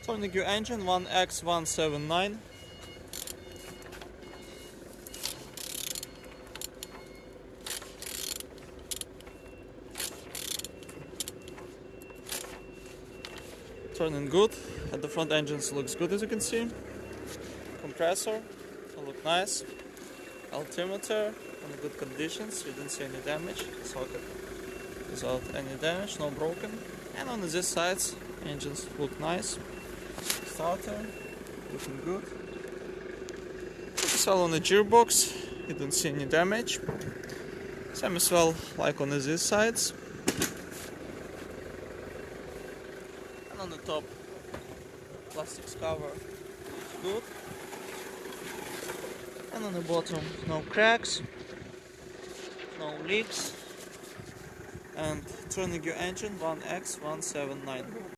Turning your engine 1X179. Turning good. At the front engines looks good, as you can see. Compressor look nice. Altimeter in good conditions. You didn't see any damage. Socket without any damage, no broken. And on this side, engines look nice. Starter looking good. As well on the gearbox, you don't see any damage. Same as well like on these sides. And on the top, plastics cover looks good. And on the bottom, no cracks, no leaks. And turning your engine 1X179.